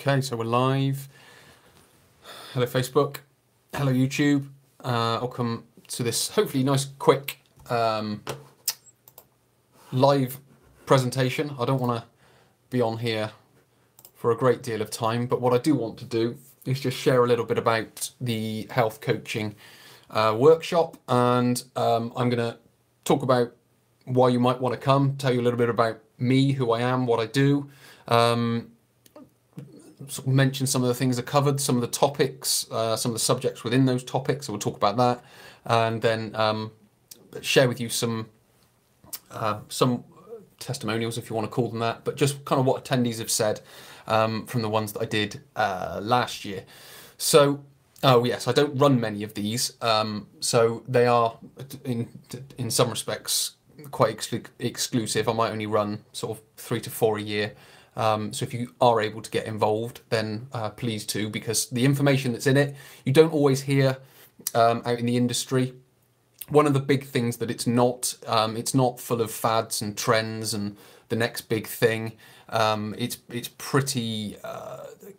Okay, so we're live. Hello Facebook, hello YouTube. Welcome to this hopefully nice quick live presentation. I don't want to be on here for a great deal of time, but what I do want to do is just share a little bit about the health coaching workshop, and I'm going to talk about why you might want to come, tell you a little bit about me, who I am, what I do, sort of mention some of the things are covered, some of the topics, some of the subjects within those topics, so we'll talk about that, and then share with you some testimonials, if you want to call them that, but just kind of what attendees have said from the ones that I did last year. So, oh yes, I don't run many of these, so they are in some respects quite exclusive. I might only run sort of 3 to 4 a year. So if you are able to get involved, then please do, because the information that's in it, you don't always hear out in the industry. One of the big things that it's not full of fads and trends and the next big thing. It's pretty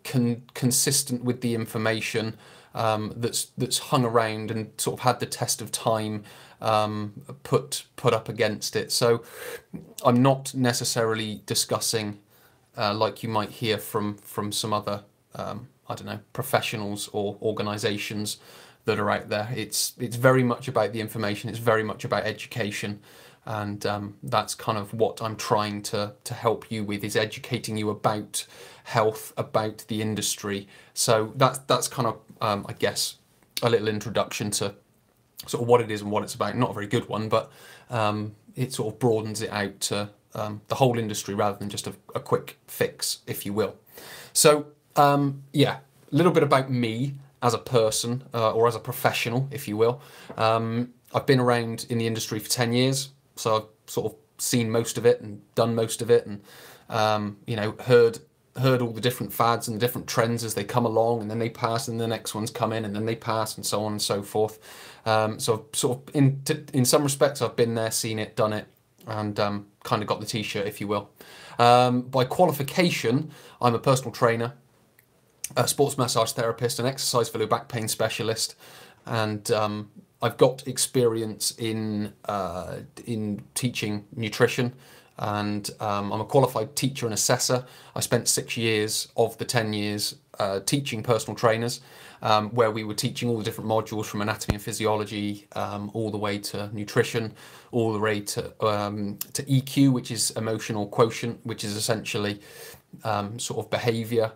consistent with the information that's hung around and sort of had the test of time put up against it. So I'm not necessarily discussing like you might hear from some other I don't know, professionals or organisations that are out there. It's very much about the information. It's very much about education, and that's kind of what I'm trying to help you with, is educating you about health, about the industry. So that's kind of I guess a little introduction to sort of what it is and what it's about. Not a very good one, but it sort of broadens it out to the whole industry rather than just a quick fix, if you will. So yeah, a little bit about me as a person or as a professional, if you will. I've been around in the industry for 10 years, so I've sort of seen most of it and done most of it, and you know, heard all the different fads and the different trends as they come along, and then they pass, and the next ones come in, and then they pass, and so on and so forth. So I've sort of in some respects I've been there, seen it, done it, and kind of got the t-shirt, if you will. By qualification, I'm a personal trainer, a sports massage therapist, an exercise for low back pain specialist, and I've got experience in teaching nutrition, and I'm a qualified teacher and assessor. I spent 6 years of the 10 years teaching personal trainers, where we were teaching all the different modules from anatomy and physiology, all the way to nutrition, all the way to EQ, which is emotional quotient, which is essentially sort of behaviour,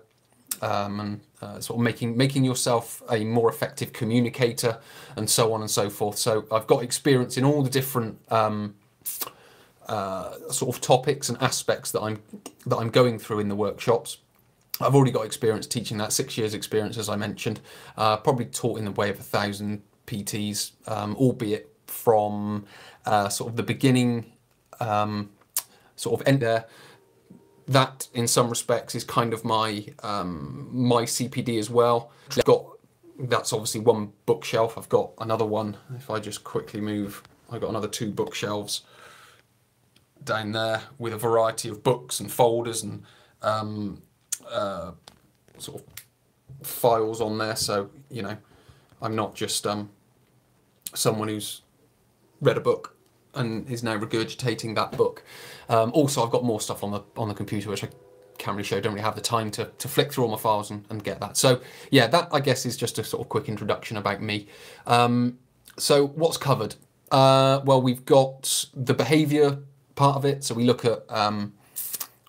and sort of making yourself a more effective communicator, and so on and so forth. So I've got experience in all the different sort of topics and aspects that I'm going through in the workshops. I've already got experience teaching that, 6 years experience, as I mentioned. Probably taught in the way of 1,000 PTs, albeit from sort of the beginning, sort of end there. That, in some respects, is kind of my my CPD as well. That's obviously one bookshelf. I've got another one. If I just quickly move, I've got another 2 bookshelves down there with a variety of books and folders and sort of files on there. So, you know, I'm not just someone who's read a book and is now regurgitating that book. Also, I've got more stuff on the computer which I can't really show. Don't really have the time to flick through all my files and get that. So yeah, that I guess is just a sort of quick introduction about me. So what's covered? Well, we've got the behaviour part of it. So we look at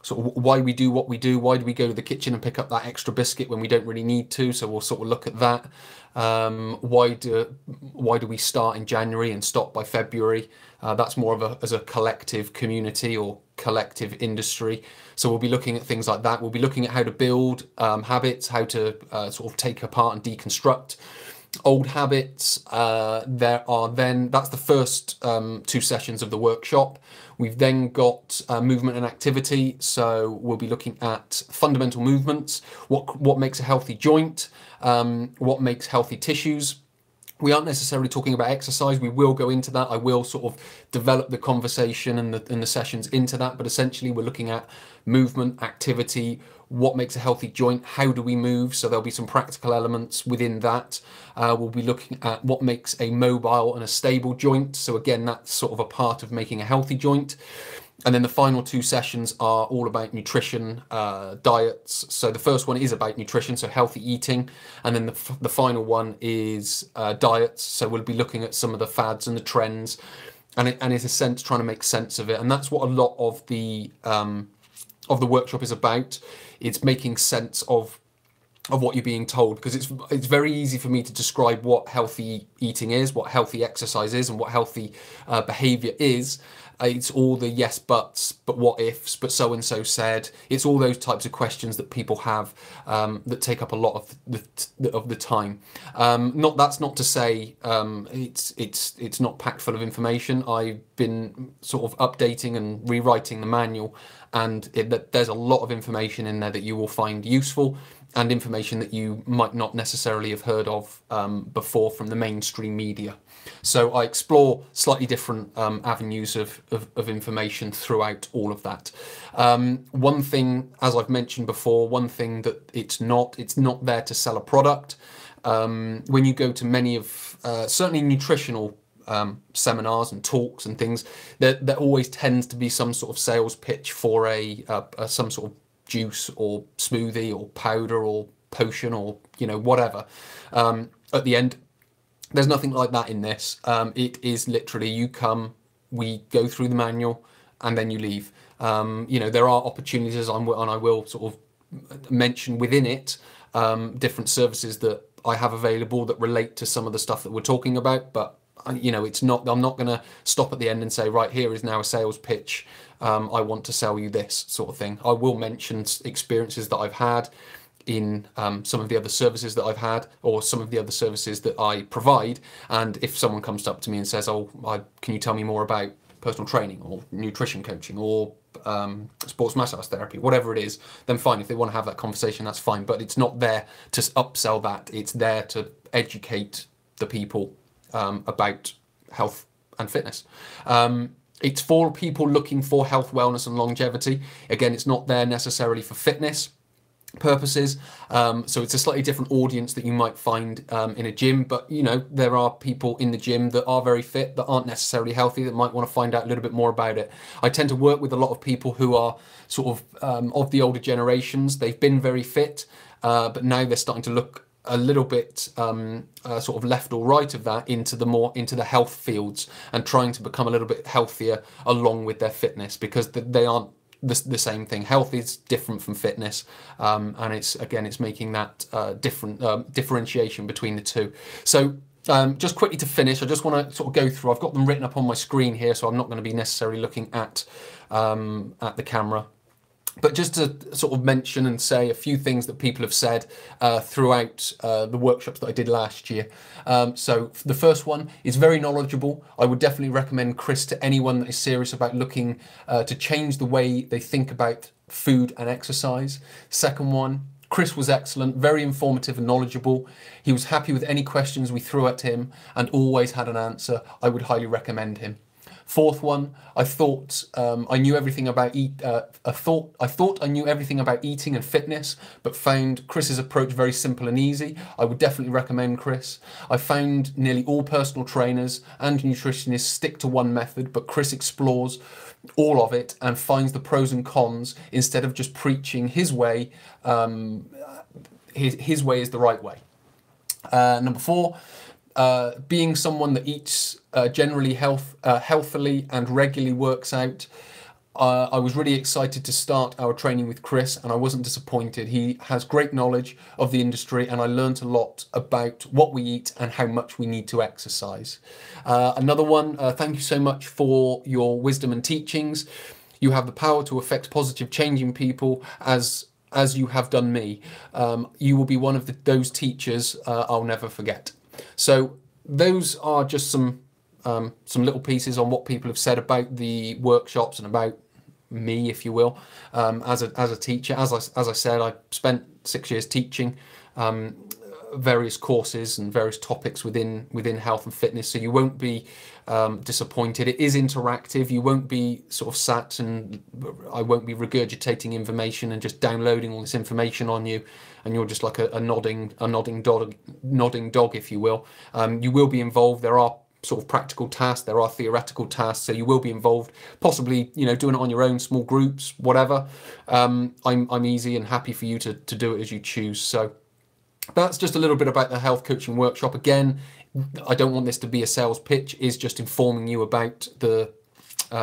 sort of why we do what we do. Why do we go to the kitchen and pick up that extra biscuit when we don't really need to? So we'll sort of look at that. Why do we start in January and stop by February? That's more of as a collective community or collective industry. So we'll be looking at things like that. We'll be looking at how to build habits, how to sort of take apart and deconstruct old habits. That's the first 2 sessions of the workshop. We've then got movement and activity. So we'll be looking at fundamental movements, what makes a healthy joint, what makes healthy tissues. We aren't necessarily talking about exercise. We will go into that. I will sort of develop the conversation and the sessions into that, but essentially we're looking at movement, activity, what makes a healthy joint, how do we move, so there'll be some practical elements within that. We'll be looking at what makes a mobile and a stable joint, so again, that's sort of a part of making a healthy joint. And then the final 2 sessions are all about nutrition, diets. So the first one is about nutrition, so healthy eating. And then the final one is diets. So we'll be looking at some of the fads and the trends, and in a sense trying to make sense of it. And that's what a lot of the workshop is about. It's making sense of what you're being told, because it's very easy for me to describe what healthy eating is, what healthy exercise is, and what healthy behavior is. It's all the yes buts, but what ifs, but so and so said. It's all those types of questions that people have that take up a lot of the time. That's not to say it's not packed full of information. I've been sort of updating and rewriting the manual, and there's a lot of information in there that you will find useful, and information that you might not necessarily have heard of before from the mainstream media. So I explore slightly different avenues of information throughout all of that. One thing, as I've mentioned before, one thing that it's not there to sell a product. When you go to many of, certainly nutritional seminars and talks and things, there always tends to be some sort of sales pitch for some sort of juice or smoothie or powder or potion or whatever at the end. There's nothing like that in this. It is literally, you come, we go through the manual, and then you leave. There are opportunities, and I will sort of mention within it different services that I have available that relate to some of the stuff that we're talking about, but it's not, I'm not going to stop at the end and say, right, here is now a sales pitch. I want to sell you this sort of thing. I will mention experiences that I've had in some of the other services that I've had, or some of the other services that I provide. And if someone comes up to me and says, can you tell me more about personal training or nutrition coaching or sports massage therapy, whatever it is, then fine. If they want to have that conversation, that's fine. But it's not there to upsell that. It's there to educate the people about health and fitness. It's for people looking for health, wellness and longevity. Again, it's not there necessarily for fitness purposes, so it's a slightly different audience that you might find in a gym, but there are people in the gym that are very fit that aren't necessarily healthy, that might want to find out a little bit more about it. I tend to work with a lot of people who are sort of the older generations. They've been very fit, but now they're starting to look a little bit sort of left or right of that into the health fields, and trying to become a little bit healthier along with their fitness, because they aren't the same thing. Health is different from fitness, and it's making that different differentiation between the two. So just quickly to finish, I just want to sort of go through. I've got them written up on my screen here, so I'm not going to be necessarily looking at the camera. But just to sort of mention and say a few things that people have said throughout the workshops that I did last year. So the first one is very knowledgeable. I would definitely recommend Chris to anyone that is serious about looking to change the way they think about food and exercise. Second one, Chris was excellent, very informative and knowledgeable. He was happy with any questions we threw at him and always had an answer. I would highly recommend him. Fourth one, I thought I knew everything about I thought I knew everything about eating and fitness, but found Chris's approach very simple and easy. I would definitely recommend Chris. I found nearly all personal trainers and nutritionists stick to one method, but Chris explores all of it and finds the pros and cons instead of just preaching his way. His way is the right way. Number four, being someone that eats generally healthily and regularly works out. I was really excited to start our training with Chris, and I wasn't disappointed. He has great knowledge of the industry, and I learned a lot about what we eat and how much we need to exercise. Another one, thank you so much for your wisdom and teachings. You have the power to affect positive change in people as you have done me. You will be one of those teachers I'll never forget. So those are just some little pieces on what people have said about the workshops and about me, if you will, as a teacher. As I said, I spent 6 years teaching various courses and various topics within health and fitness, so you won't be disappointed. It is interactive. You won't be sort of sat, and I won't be regurgitating information and just downloading all this information on you, and you're just like a nodding dog, if you will. You will be involved. There are sort of practical tasks, there are theoretical tasks, so you will be involved, possibly, you know, doing it on your own, small groups, whatever. I'm easy and happy for you to do it as you choose. So that's just a little bit about the health coaching workshop. Again, I don't want this to be a sales pitch, it's just informing you about the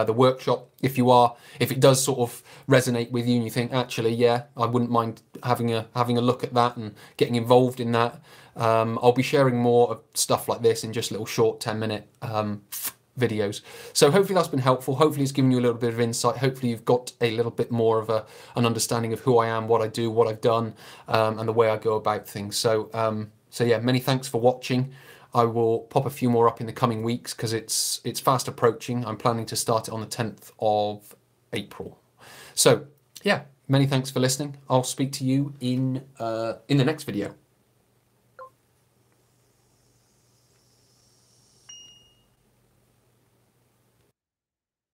workshop. If it does sort of resonate with you and you think, actually, yeah, I wouldn't mind having a look at that and getting involved in that, I'll be sharing more of stuff like this in just little short 10-minute videos. So hopefully that's been helpful. Hopefully it's given you a little bit of insight. Hopefully you've got a little bit more of an understanding of who I am, what I do, what I've done, and the way I go about things. So yeah, many thanks for watching. I will pop a few more up in the coming weeks because it's fast approaching. I'm planning to start it on the 10th of April. So yeah, many thanks for listening. I'll speak to you in the next video.